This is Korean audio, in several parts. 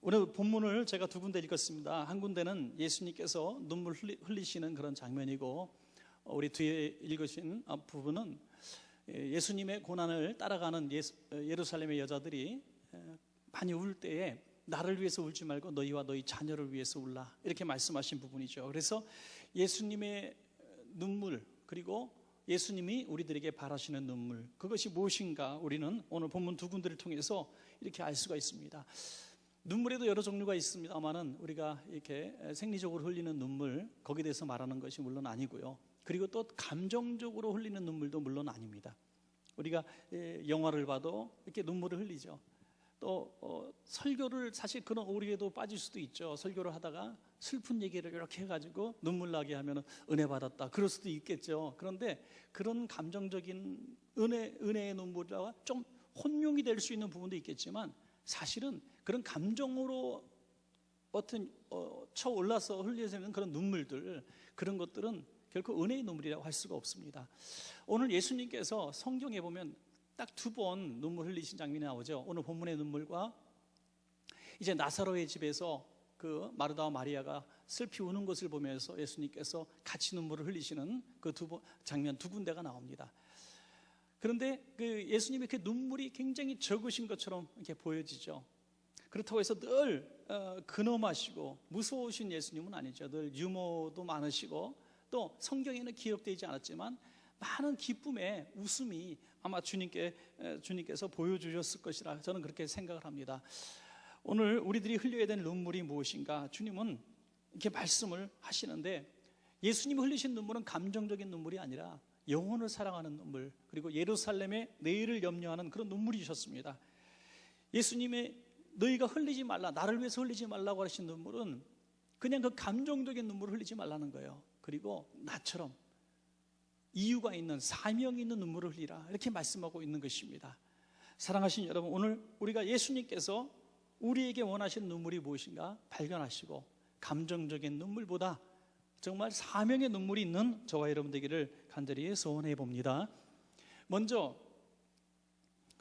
오늘 본문을 제가 두 군데 읽었습니다. 한 군데는 예수님께서 눈물 흘리시는 그런 장면이고, 우리 뒤에 읽으신 부분은 예수님의 고난을 따라가는 예루살렘의 여자들이 많이 울 때에 나를 위해서 울지 말고 너희와 너희 자녀를 위해서 울라, 이렇게 말씀하신 부분이죠. 그래서 예수님의 눈물, 그리고 예수님이 우리들에게 바라시는 눈물, 그것이 무엇인가 우리는 오늘 본문 두 군데를 통해서 이렇게 알 수가 있습니다. 눈물에도 여러 종류가 있습니다만은 우리가 이렇게 생리적으로 흘리는 눈물, 거기에 대해서 말하는 것이 물론 아니고요. 그리고 또 감정적으로 흘리는 눈물도 물론 아닙니다. 우리가 영화를 봐도 이렇게 눈물을 흘리죠. 또 설교를 사실 그런 오류에도 빠질 수도 있죠. 설교를 하다가 슬픈 얘기를 이렇게 해가지고 눈물 나게 하면 은혜 받았다, 그럴 수도 있겠죠. 그런데 그런 감정적인 은혜의 눈물과 좀 혼용이 될 수 있는 부분도 있겠지만, 사실은 그런 감정으로 쳐 올라서 흘려지는 그런 눈물들, 그런 것들은 결코 은혜의 눈물이라고 할 수가 없습니다. 오늘 예수님께서 성경에 보면 딱 두 번 눈물 흘리신 장면이 나오죠. 오늘 본문의 눈물과 이제 나사로의 집에서 그 마르다와 마리아가 슬피 우는 것을 보면서 예수님께서 같이 눈물을 흘리시는 그 장면 두 군데가 나옵니다. 그런데 그 예수님의 그 눈물이 굉장히 적으신 것처럼 이렇게 보여지죠. 그렇다고 해서 늘 근엄하시고 무서우신 예수님은 아니죠. 늘 유머도 많으시고, 또 성경에는 기록되지 않았지만 많은 기쁨의 웃음이 아마 주님께서 보여주셨을 것이라 저는 그렇게 생각을 합니다. 오늘 우리들이 흘려야 되는 눈물이 무엇인가? 주님은 이렇게 말씀을 하시는데, 예수님이 흘리신 눈물은 감정적인 눈물이 아니라 영혼을 사랑하는 눈물, 그리고 예루살렘의 내일을 염려하는 그런 눈물이셨습니다. 예수님의 너희가 흘리지 말라, 나를 위해서 흘리지 말라고 하신 눈물은 그냥 그 감정적인 눈물을 흘리지 말라는 거예요. 그리고 나처럼 이유가 있는, 사명이 있는 눈물을 흘리라, 이렇게 말씀하고 있는 것입니다. 사랑하신 여러분, 오늘 우리가 예수님께서 우리에게 원하시는 눈물이 무엇인가 발견하시고, 감정적인 눈물보다 정말 사명의 눈물이 있는 저와 여러분 되기를 간절히 소원해 봅니다. 먼저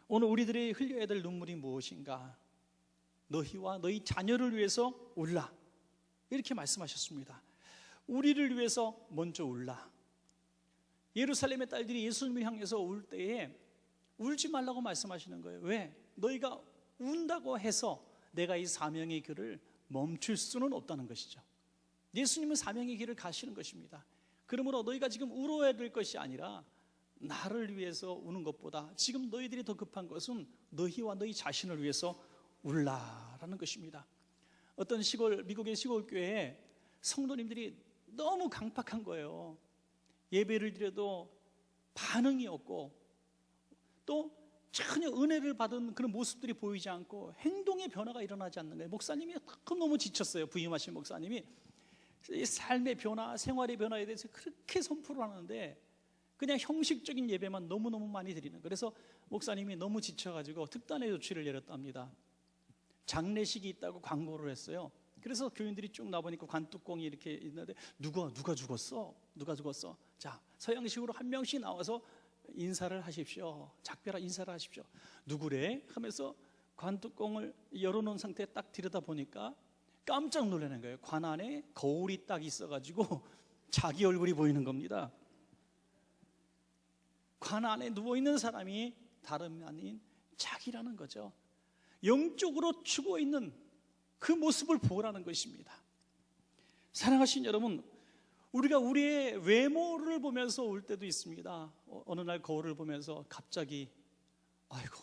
오늘 우리들이 흘려야 될 눈물이 무엇인가? 너희와 너희 자녀를 위해서 울라, 이렇게 말씀하셨습니다. 우리를 위해서 먼저 울라. 예루살렘의 딸들이 예수님을 향해서 울 때에 울지 말라고 말씀하시는 거예요. 왜? 너희가 운다고 해서 내가 이 사명의 길을 멈출 수는 없다는 것이죠. 예수님은 사명의 길을 가시는 것입니다. 그러므로 너희가 지금 울어야 될 것이 아니라 나를 위해서 우는 것보다 지금 너희들이 더 급한 것은 너희와 너희 자신을 위해서 울라라는 것입니다. 어떤 미국의 시골 교회에 성도님들이 너무 강팍한 거예요. 예배를 드려도 반응이 없고, 또 전혀 은혜를 받은 그런 모습들이 보이지 않고 행동의 변화가 일어나지 않는 거예요. 목사님이 너무 지쳤어요. 부임하신 목사님이 이 삶의 변화, 생활의 변화에 대해서 그렇게 선포를 하는데 그냥 형식적인 예배만 너무너무 많이 드리는 거예요. 그래서 목사님이 너무 지쳐가지고 특단의 조치를 내렸답니다. 장례식이 있다고 광고를 했어요. 그래서 교인들이 쭉 나보니까 관뚜껑이 이렇게 있는데 누가 죽었어? 누가 죽었어? 자, 서양식으로 한 명씩 나와서 인사를 하십시오. 작별한 인사를 하십시오. 누구래? 하면서 관뚜껑을 열어놓은 상태에 딱 들여다보니까 깜짝 놀라는 거예요. 관 안에 거울이 딱 있어가지고 자기 얼굴이 보이는 겁니다. 관 안에 누워있는 사람이 다름 아닌 자기라는 거죠. 영적으로 죽어있는 그 모습을 보라는 것입니다. 사랑하신 여러분, 우리가 우리의 외모를 보면서 울 때도 있습니다. 어느 날 거울을 보면서 갑자기 아이고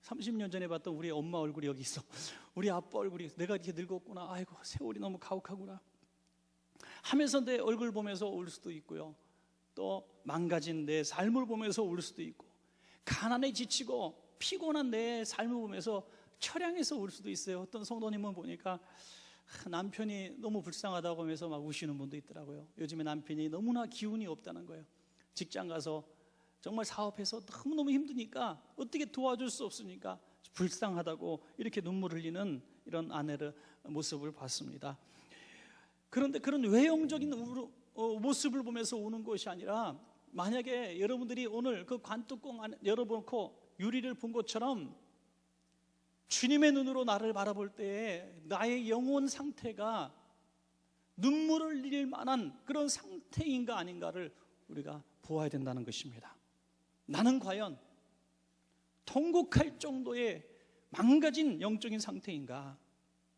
30년 전에 봤던 우리 엄마 얼굴이 여기 있어, 우리 아빠 얼굴이, 내가 이렇게 늙었구나, 아이고 세월이 너무 가혹하구나 하면서 내 얼굴 보면서 울 수도 있고요. 또 망가진 내 삶을 보면서 울 수도 있고, 가난에 지치고 피곤한 내 삶을 보면서 처량해서 울 수도 있어요. 어떤 성도님은 보니까 남편이 너무 불쌍하다고 하면서 막 우시는 분도 있더라고요. 요즘에 남편이 너무나 기운이 없다는 거예요. 직장 가서 정말 사업해서 너무너무 힘드니까 어떻게 도와줄 수 없으니까 불쌍하다고 이렇게 눈물 흘리는 이런 아내의 모습을 봤습니다. 그런데 그런 외형적인 모습을 보면서 우는 것이 아니라, 만약에 여러분들이 오늘 그 관뚜껑 안에 열어놓고 유리를 본 것처럼 주님의 눈으로 나를 바라볼 때에 나의 영혼 상태가 눈물을 흘릴 만한 그런 상태인가 아닌가를 우리가 보아야 된다는 것입니다. 나는 과연 통곡할 정도의 망가진 영적인 상태인가,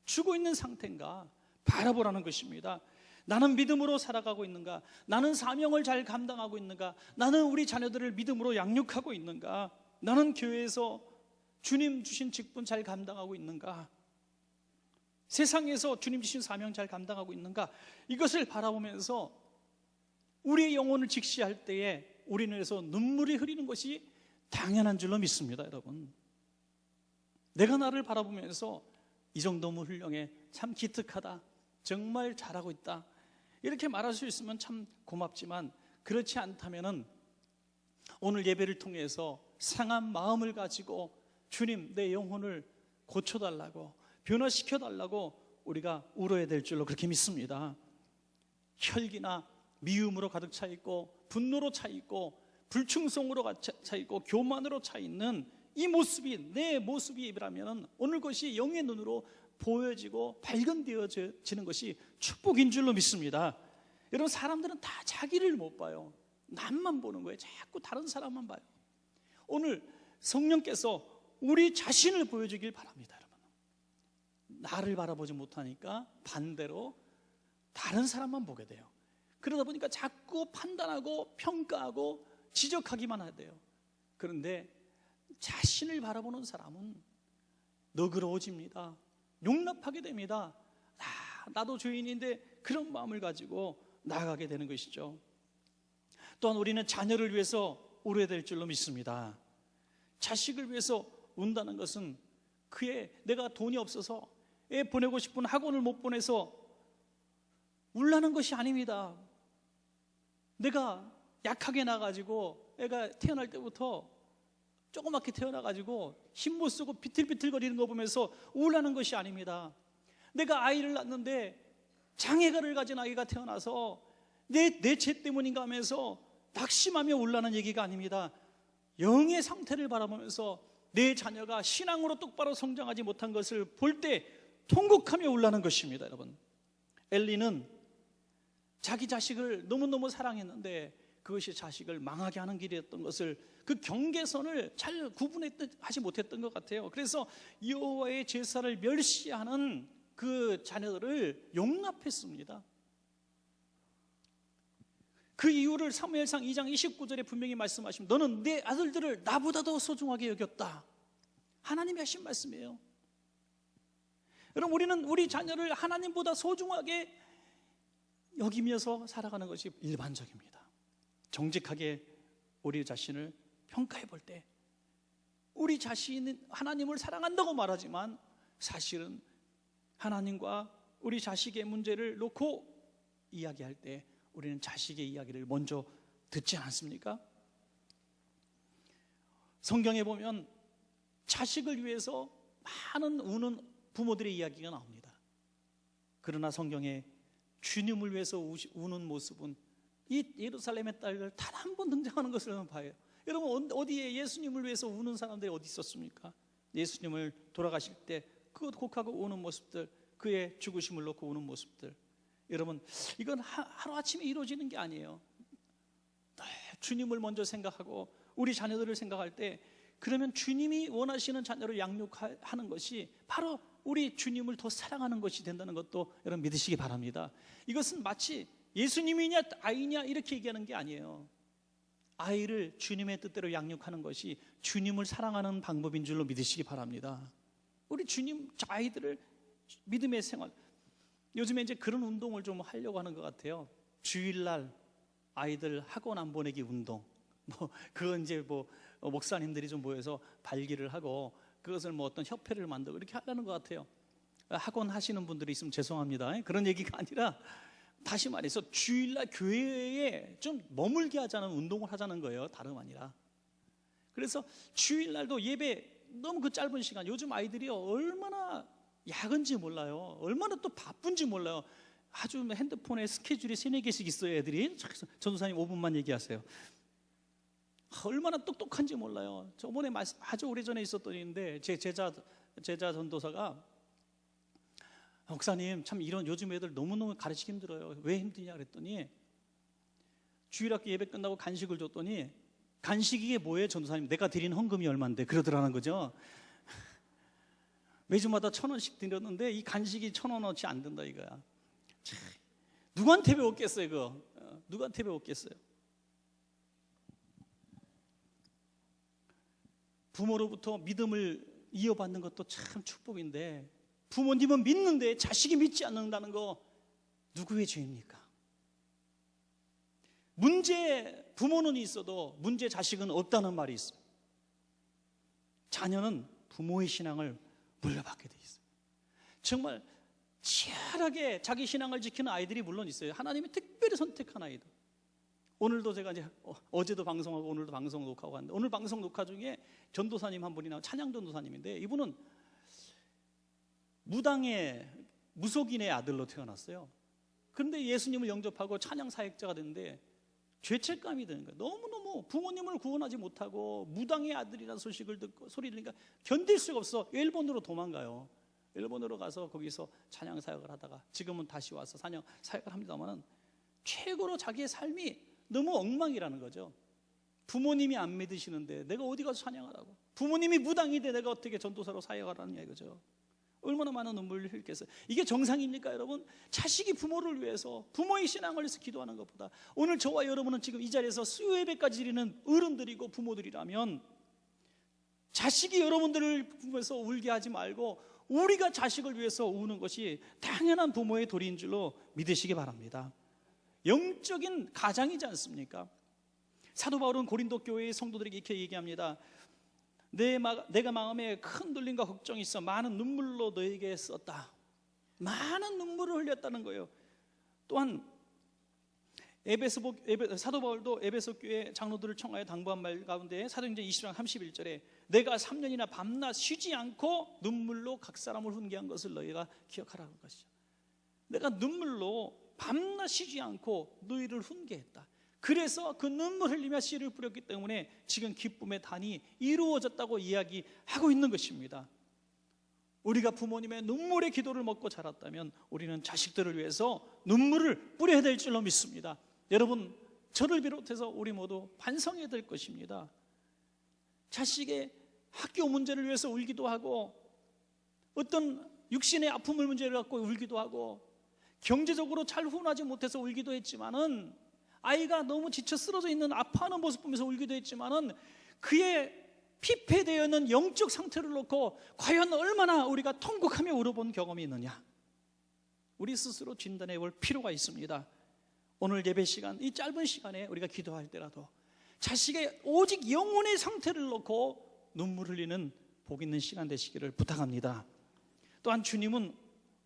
죽어 있는 상태인가 바라보라는 것입니다. 나는 믿음으로 살아가고 있는가? 나는 사명을 잘 감당하고 있는가? 나는 우리 자녀들을 믿음으로 양육하고 있는가? 나는 교회에서 주님 주신 직분 잘 감당하고 있는가? 세상에서 주님 주신 사명 잘 감당하고 있는가? 이것을 바라보면서 우리의 영혼을 직시할 때에 우리는 그래서 눈물이 흐리는 것이 당연한 줄로 믿습니다. 여러분, 내가 나를 바라보면서 이 정도면 훌륭해, 참 기특하다, 정말 잘하고 있다, 이렇게 말할 수 있으면 참 고맙지만, 그렇지 않다면은 오늘 예배를 통해서 상한 마음을 가지고 주님, 내 영혼을 고쳐달라고, 변화시켜달라고 우리가 울어야 될 줄로 그렇게 믿습니다. 혈기나 미움으로 가득 차 있고, 분노로 차 있고, 불충성으로 차 있고, 교만으로 차 있는 이 모습이 내 모습이라면 오늘 것이 영의 눈으로 보여지고 발견되어지는 것이 축복인 줄로 믿습니다. 여러분, 사람들은 다 자기를 못 봐요. 남만 보는 거예요. 자꾸 다른 사람만 봐요. 오늘 성령께서 우리 자신을 보여주길 바랍니다. 여러분, 나를 바라보지 못하니까 반대로 다른 사람만 보게 돼요. 그러다 보니까 자꾸 판단하고 평가하고 지적하기만 하대요. 그런데 자신을 바라보는 사람은 너그러워집니다. 용납하게 됩니다. 나도 죄인인데 그런 마음을 가지고 나아가게 되는 것이죠. 또한 우리는 자녀를 위해서 울어야 될 줄로 믿습니다. 자식을 위해서 운다는 것은 내가 돈이 없어서 애 보내고 싶은 학원을 못 보내서 울라는 것이 아닙니다. 내가 약하게 나가지고 애가 태어날 때부터 조그맣게 태어나가지고 힘 못 쓰고 비틀비틀거리는 거 보면서 우울하는 것이 아닙니다. 내가 아이를 낳는데 장애가를 가진 아이가 태어나서 내 죄 때문인가 하면서 낙심하며 울라는 얘기가 아닙니다. 영의 상태를 바라보면서 내 자녀가 신앙으로 똑바로 성장하지 못한 것을 볼 때 통곡하며 울라는 것입니다. 여러분, 엘리는 자기 자식을 너무너무 사랑했는데 그것이 자식을 망하게 하는 길이었던 것을, 그 경계선을 잘 구분하지 못했던 것 같아요. 그래서 여호와의 제사를 멸시하는 그 자녀들을 용납했습니다. 그 이유를 사무엘상 2장 29절에 분명히 말씀하십니다. 너는 내 아들들을 나보다 더 소중하게 여겼다. 하나님이 하신 말씀이에요. 여러분, 우리는 우리 자녀를 하나님보다 소중하게 여기면서 살아가는 것이 일반적입니다. 정직하게 우리 자신을 평가해 볼 때 우리 자신은 하나님을 사랑한다고 말하지만 사실은 하나님과 우리 자식의 문제를 놓고 이야기할 때 우리는 자식의 이야기를 먼저 듣지 않습니까? 성경에 보면 자식을 위해서 많은 우는 부모들의 이야기가 나옵니다. 그러나 성경에 주님을 위해서 우는 모습은 이 예루살렘의 딸들 단 한 번 등장하는 것을 봐요. 여러분, 어디에 예수님을 위해서 우는 사람들이 어디 있었습니까? 예수님을 돌아가실 때 그것 곡하고 우는 모습들, 그의 죽으심을 놓고 우는 모습들, 여러분, 이건 하루아침에 이루어지는 게 아니에요. 주님을 먼저 생각하고 우리 자녀들을 생각할 때, 그러면 주님이 원하시는 자녀를 양육하는 것이 바로 우리 주님을 더 사랑하는 것이 된다는 것도 여러분 믿으시기 바랍니다. 이것은 마치 예수님이냐 아이냐 이렇게 얘기하는 게 아니에요. 아이를 주님의 뜻대로 양육하는 것이 주님을 사랑하는 방법인 줄로 믿으시기 바랍니다. 우리 주님 아이들을 믿음의 생활, 요즘에 이제 그런 운동을 좀 하려고 하는 것 같아요. 주일날 아이들 학원 안 보내기 운동, 그건 이제 목사님들이 좀 모여서 발기를 하고 그것을 어떤 협회를 만들고 이렇게 하려는 것 같아요. 학원 하시는 분들이 있으면 죄송합니다. 그런 얘기가 아니라, 다시 말해서 주일날 교회에 좀 머물게 하자는 운동을 하자는 거예요. 다름 아니라. 그래서 주일날도 예배 너무 그 짧은 시간, 요즘 아이들이 얼마나 야근지 몰라요. 얼마나 또 바쁜지 몰라요. 아주 핸드폰에 스케줄이 3-4개씩 있어요. 애들이. 전도사님 5분만 얘기하세요. 얼마나 똑똑한지 몰라요. 저번에 아주 오래전에 있었던 일인데, 제 제자 제자 전도사가 목사님 참 이런 요즘 애들 너무너무 가르치기 힘들어요. 왜 힘드냐 그랬더니 주일학교 예배 끝나고 간식을 줬더니 간식이 이게 뭐예요 전도사님? 내가 드린 헌금이 얼만데 그러더라는 거죠. 매주마다 1,000원씩 드렸는데 이 간식이 1,000원어치 안 된다 이거야. 참, 누구한테 배웠겠어요 그거? 누구한테 배웠겠어요? 부모로부터 믿음을 이어받는 것도 참 축복인데 부모님은 믿는데 자식이 믿지 않는다는 거 누구의 죄입니까? 문제 부모는 있어도 문제 자식은 없다는 말이 있습니다. 자녀는 부모의 신앙을 물려받게 돼 있어요. 정말 치열하게 자기 신앙을 지키는 아이들이 물론 있어요. 하나님이 특별히 선택한 아이들. 오늘도 제가 이제 어제도 방송하고 오늘도 방송 녹화하고 하는데 오늘 방송 녹화 중에 전도사님 한 분이 나와 찬양 전도사님인데 이분은 무당의 무속인의 아들로 태어났어요. 그런데 예수님을 영접하고 찬양 사역자가 됐는데 죄책감이 드는 거예요. 너무너무 부모님을 구원하지 못하고 무당의 아들이라는 소식을 듣고 소리를 들으니까 견딜 수가 없어. 일본으로 도망가요. 일본으로 가서 거기서 찬양 사역을 하다가 지금은 다시 와서 찬양 사역을 합니다만 최고로 자기의 삶이 너무 엉망이라는 거죠. 부모님이 안 믿으시는데 내가 어디 가서 찬양하라고, 부모님이 무당인데 내가 어떻게 전도사로 사역하라느냐 이거죠. 얼마나 많은 눈물을 흘렸겠어요. 이게 정상입니까 여러분? 자식이 부모를 위해서 부모의 신앙을 위해서 기도하는 것보다 오늘 저와 여러분은 지금 이 자리에서 수요 예배까지 드리는 어른들이고 부모들이라면 자식이 여러분들을 보면서 울게 하지 말고 우리가 자식을 위해서 우는 것이 당연한 부모의 도리인 줄로 믿으시기 바랍니다. 영적인 가장이지 않습니까? 사도 바울은 고린도 교회의 성도들에게 이렇게 얘기합니다. 내가 마음에 큰 눌림과 걱정이 있어 많은 눈물로 너에게 썼다. 많은 눈물을 흘렸다는 거예요. 또한 사도 바울도 에베소 교회 장로들을 청하여 당부한 말 가운데 사도행전 20장 31절에 내가 3년이나 밤낮 쉬지 않고 눈물로 각 사람을 훈계한 것을 너희가 기억하라는 것이죠. 내가 눈물로 밤낮 쉬지 않고 너희를 훈계했다. 그래서 그 눈물 흘리며 씨를 뿌렸기 때문에 지금 기쁨의 단이 이루어졌다고 이야기하고 있는 것입니다. 우리가 부모님의 눈물의 기도를 먹고 자랐다면 우리는 자식들을 위해서 눈물을 뿌려야 될 줄로 믿습니다. 여러분, 저를 비롯해서 우리 모두 반성해야 될 것입니다. 자식의 학교 문제를 위해서 울기도 하고 어떤 육신의 아픔을 문제를 갖고 울기도 하고 경제적으로 잘 후원하지 못해서 울기도 했지만은 아이가 너무 지쳐 쓰러져 있는 아파하는 모습 보면서 울기도 했지만은 그의 피폐되어 있는 영적 상태를 놓고 과연 얼마나 우리가 통곡하며 울어본 경험이 있느냐, 우리 스스로 진단해 볼 필요가 있습니다. 오늘 예배 시간, 이 짧은 시간에 우리가 기도할 때라도 자식의 오직 영혼의 상태를 놓고 눈물 흘리는 복 있는 시간 되시기를 부탁합니다. 또한 주님은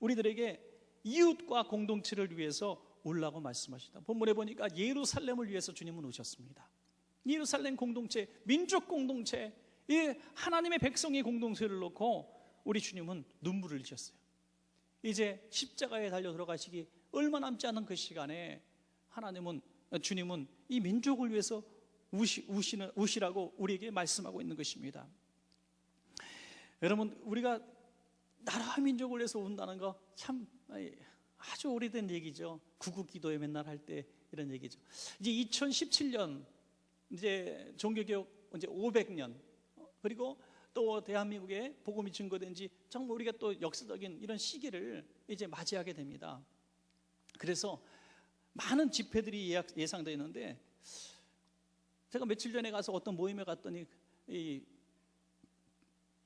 우리들에게 이웃과 공동체를 위해서 울라고 말씀하시다. 본문에 보니까 예루살렘을 위해서 주님은 오셨습니다. 예루살렘 공동체, 민족 공동체, 이 하나님의 백성의 공동체를 놓고 우리 주님은 눈물을 흘리셨어요. 이제 십자가에 달려 들어가시기 얼마 남지 않은 그 시간에 주님은 이 민족을 위해서 우시라고 우리에게 말씀하고 있는 것입니다. 여러분, 우리가 나라 민족을 위해서 운다는 거 참 아주 오래된 얘기죠. 구국기도회 맨날 할 때 이런 얘기죠. 이제 2017년 이제 종교개혁 이제 500년, 그리고 또 대한민국에 복음이 증거된 지 정말 우리가 또 역사적인 이런 시기를 이제 맞이하게 됩니다. 그래서 많은 집회들이 예상되어 있는데 제가 며칠 전에 가서 어떤 모임에 갔더니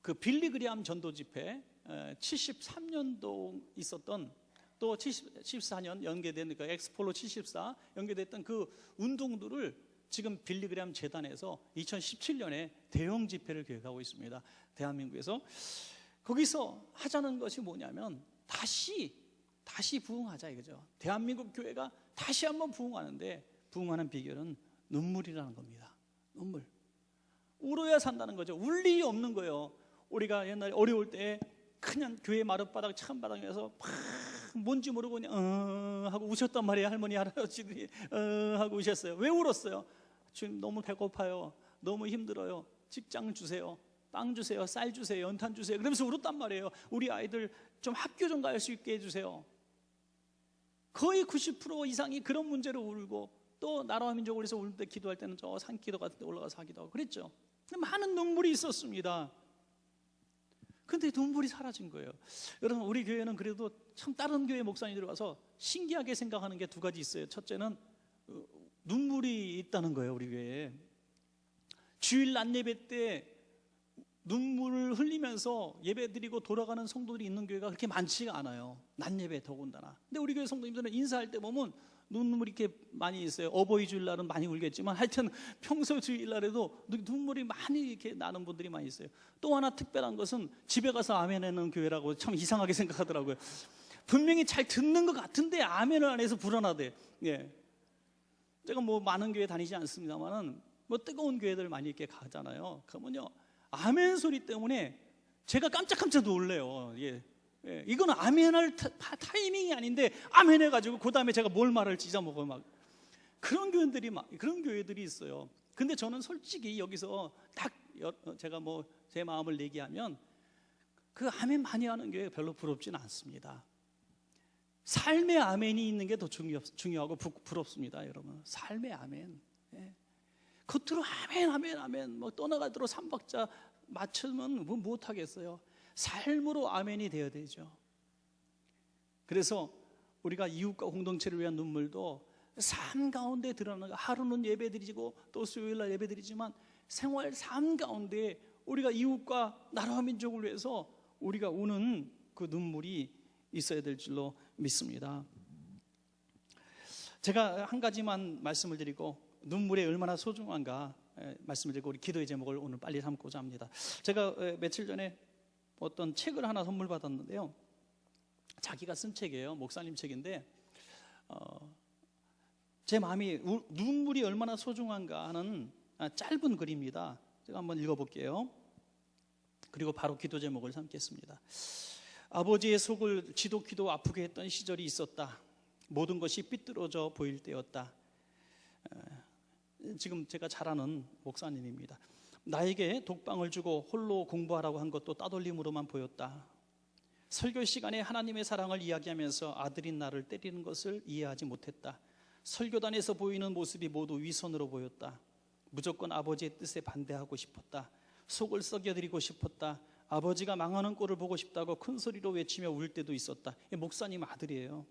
그 빌리그리암 전도 집회 73년도 있었던, 또 74년 연계된 그 엑스폴로 74 연계됐던 그 운동들을 지금 빌리그리암 재단에서 2017년에 대형 집회를 계획하고 있습니다. 대한민국에서. 거기서 하자는 것이 뭐냐면 다시 부흥하자 이거죠. 대한민국 교회가 다시 한번 부흥하는데 부흥하는 비결은 눈물이라는 겁니다. 눈물. 울어야 산다는 거죠. 울 일이 없는 거예요. 우리가 옛날에 어려울 때 그냥 교회 마룻바닥 찬바닥에서 막 뭔지 모르고 그냥 하고 우셨단 말이에요. 할머니 할아버지들이 하고 우셨어요. 왜 울었어요? 지금 너무 배고파요, 너무 힘들어요, 직장 주세요, 빵 주세요, 쌀 주세요, 연탄 주세요. 그러면서 울었단 말이에요. 우리 아이들 좀 학교 좀 갈 수 있게 해주세요. 거의 90% 이상이 그런 문제로 울고, 또 나라와 민족을 위해서 울 때 기도할 때는 저 산기도 같은 데 올라가서 하기도 하고 그랬죠. 많은 눈물이 있었습니다. 근데 눈물이 사라진 거예요. 여러분, 우리 교회는 그래도 참 다른 교회 목사님들이 와서 신기하게 생각하는 게 두 가지 있어요. 첫째는 눈물이 있다는 거예요. 우리 교회에 주일 낮 예배 때 눈물을 흘리면서 예배드리고 돌아가는 성도들이 있는 교회가 그렇게 많지가 않아요. 낮 예배 더군다나. 근데 우리 교회 성도님들은 인사할 때 보면 눈물이 이렇게 많이 있어요. 어버이 주일날은 많이 울겠지만 하여튼 평소 주일날에도 눈물이 많이 이렇게 나는 분들이 많이 있어요. 또 하나 특별한 것은 집에 가서 아멘하는 교회라고 참 이상하게 생각하더라고요. 분명히 잘 듣는 것 같은데 아멘을 안 해서 불안하대. 예. 제가 뭐 많은 교회 다니지 않습니다만은 뭐 뜨거운 교회들 많이 이렇게 가잖아요. 그러면요, 아멘 소리 때문에 제가 깜짝깜짝 놀래요. 예. 예, 이건 아멘할 타이밍이 아닌데 아멘 해가지고 그 다음에 제가 뭘 말할지 잊어먹어 막 그런 교회들이 있어요. 근데 저는 솔직히 여기서 딱 제가 뭐 제 마음을 얘기하면 그 아멘 많이 하는 교회 별로 부럽지는 않습니다. 삶의 아멘이 있는 게 더 중요하고 부럽습니다, 여러분. 삶의 아멘. 예. 겉으로 아멘 아멘 아멘 뭐 떠나가도록 삼박자 맞추면 뭐 못하겠어요. 삶으로 아멘이 되어야 되죠. 그래서 우리가 이웃과 공동체를 위한 눈물도 삶 가운데 드러나는 거. 하루는 예배드리고 또 수요일날 예배드리지만 생활 삶 가운데 우리가 이웃과 나라와 민족을 위해서 우리가 우는 그 눈물이 있어야 될 줄로 믿습니다. 제가 한 가지만 말씀을 드리고 눈물이 얼마나 소중한가 말씀을 드리고 우리 기도의 제목을 오늘 빨리 삼고자 합니다. 제가 며칠 전에 어떤 책을 하나 선물 받았는데요. 자기가 쓴 책이에요. 목사님 책인데 제 마음이 눈물이 얼마나 소중한가 하는 짧은 글입니다. 제가 한번 읽어볼게요. 그리고 바로 기도 제목을 삼겠습니다. 아버지의 속을 지독히도 아프게 했던 시절이 있었다. 모든 것이 삐뚤어져 보일 때였다. 지금 제가 잘 아는 목사님입니다. 나에게 독방을 주고 홀로 공부하라고 한 것도 따돌림으로만 보였다. 설교 시간에 하나님의 사랑을 이야기하면서 아들인 나를 때리는 것을 이해하지 못했다. 설교단에서 보이는 모습이 모두 위선으로 보였다. 무조건 아버지의 뜻에 반대하고 싶었다. 속을 썩여드리고 싶었다. 아버지가 망하는 꼴을 보고 싶다고 큰 소리로 외치며 울 때도 있었다. 목사님 아들이에요.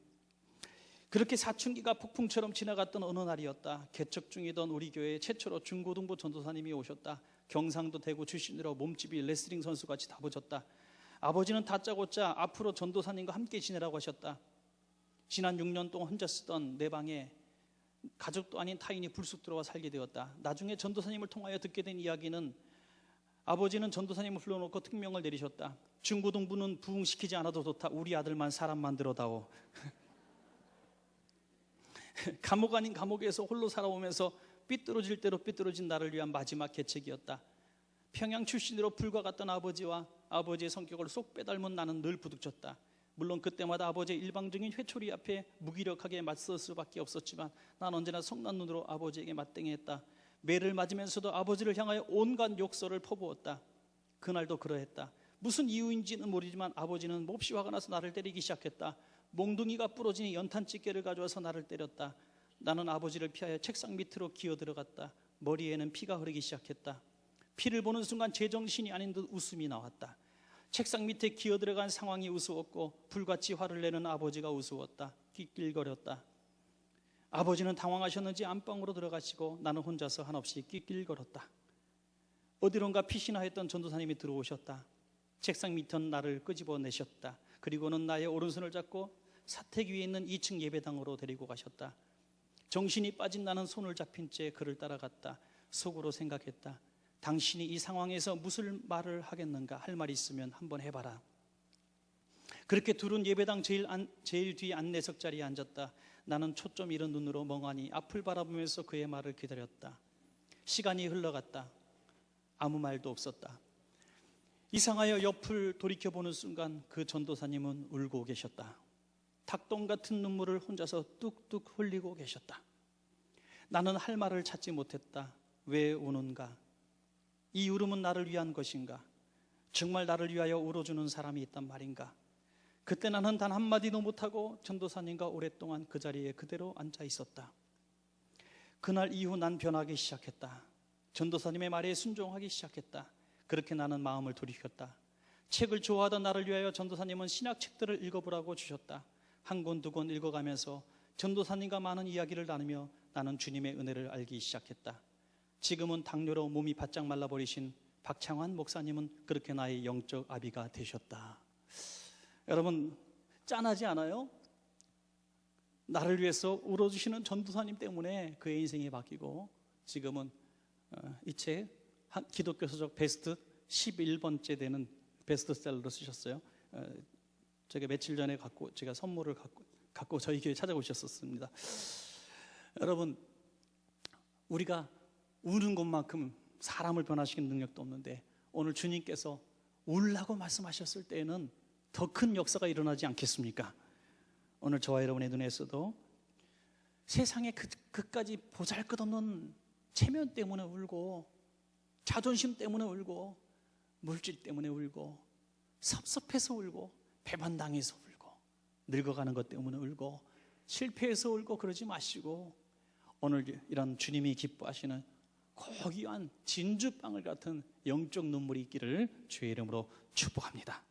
그렇게 사춘기가 폭풍처럼 지나갔던 어느 날이었다. 개척 중이던 우리 교회에 최초로 중고등부 전도사님이 오셨다. 경상도 대구 출신으로 몸집이 레슬링 선수같이 다부졌다. 아버지는 다짜고짜 앞으로 전도사님과 함께 지내라고 하셨다. 지난 6년 동안 혼자 쓰던 내 방에 가족도 아닌 타인이 불쑥 들어와 살게 되었다. 나중에 전도사님을 통하여 듣게 된 이야기는 아버지는 전도사님을 불러놓고 특명을 내리셨다. 중고등부는 부흥시키지 않아도 좋다. 우리 아들만 사람 만들어다오. 감옥 아닌 감옥에서 홀로 살아오면서 삐뚤어질 대로 삐뚤어진 나를 위한 마지막 계책이었다. 평양 출신으로 불과 같던 아버지와 아버지의 성격을 쏙 빼닮은 나는 늘 부딪혔다. 물론 그때마다 아버지의 일방적인 회초리 앞에 무기력하게 맞설 수밖에 없었지만 난 언제나 성난 눈으로 아버지에게 맞대응했다. 매를 맞으면서도 아버지를 향하여 온갖 욕설을 퍼부었다. 그날도 그러했다. 무슨 이유인지는 모르지만 아버지는 몹시 화가 나서 나를 때리기 시작했다. 몽둥이가 부러지니 연탄 찌개를 가져와서 나를 때렸다. 나는 아버지를 피하여 책상 밑으로 기어 들어갔다. 머리에는 피가 흐르기 시작했다. 피를 보는 순간 제정신이 아닌 듯 웃음이 나왔다. 책상 밑에 기어 들어간 상황이 우스웠고 불같이 화를 내는 아버지가 우스웠다. 낄낄거렸다. 아버지는 당황하셨는지 안방으로 들어가시고 나는 혼자서 한없이 낄낄거렸다. 어디론가 피신하 했던 전도사님이 들어오셨다. 책상 밑은 나를 끄집어내셨다. 그리고는 나의 오른손을 잡고 사택 위에 있는 2층 예배당으로 데리고 가셨다. 정신이 빠진 나는 손을 잡힌 채 그를 따라갔다. 속으로 생각했다. 당신이 이 상황에서 무슨 말을 하겠는가? 할 말이 있으면 한번 해봐라. 그렇게 둘은 예배당 제일 뒤 안내석 자리에 앉았다. 나는 초점 잃은 눈으로 멍하니 앞을 바라보면서 그의 말을 기다렸다. 시간이 흘러갔다. 아무 말도 없었다. 이상하여 옆을 돌이켜보는 순간 그 전도사님은 울고 계셨다. 닭똥 같은 눈물을 혼자서 뚝뚝 흘리고 계셨다. 나는 할 말을 찾지 못했다. 왜 우는가? 이 울음은 나를 위한 것인가? 정말 나를 위하여 울어주는 사람이 있단 말인가? 그때 나는 단 한마디도 못하고 전도사님과 오랫동안 그 자리에 그대로 앉아 있었다. 그날 이후 난 변하기 시작했다. 전도사님의 말에 순종하기 시작했다. 그렇게 나는 마음을 돌이켰다. 책을 좋아하던 나를 위하여 전도사님은 신학책들을 읽어보라고 주셨다. 한 권, 두 권 읽어가면서 전도사님과 많은 이야기를 나누며 나는 주님의 은혜를 알기 시작했다. 지금은 당뇨로 몸이 바짝 말라버리신 박창환 목사님은 그렇게 나의 영적 아비가 되셨다. 여러분, 짠하지 않아요? 나를 위해서 울어주시는 전도사님 때문에 그의 인생이 바뀌고 지금은 이 책 기독교 서적 베스트 11번째 되는 베스트셀러로 쓰셨어요. 제가 며칠 전에 제가 선물을 갖고 저희 교회 찾아오셨었습니다. 여러분, 우리가 우는 것만큼 사람을 변화시키는 능력도 없는데 오늘 주님께서 울라고 말씀하셨을 때에는 더 큰 역사가 일어나지 않겠습니까? 오늘 저와 여러분의 눈에서도 세상에 그까지 보잘것없는 체면 때문에 울고 자존심 때문에 울고 물질 때문에 울고 섭섭해서 울고 배반당해서 울고 늙어가는 것 때문에 울고 실패해서 울고 그러지 마시고 오늘 이런 주님이 기뻐하시는 고귀한 진주방울 같은 영적 눈물이 있기를 주의 이름으로 축복합니다.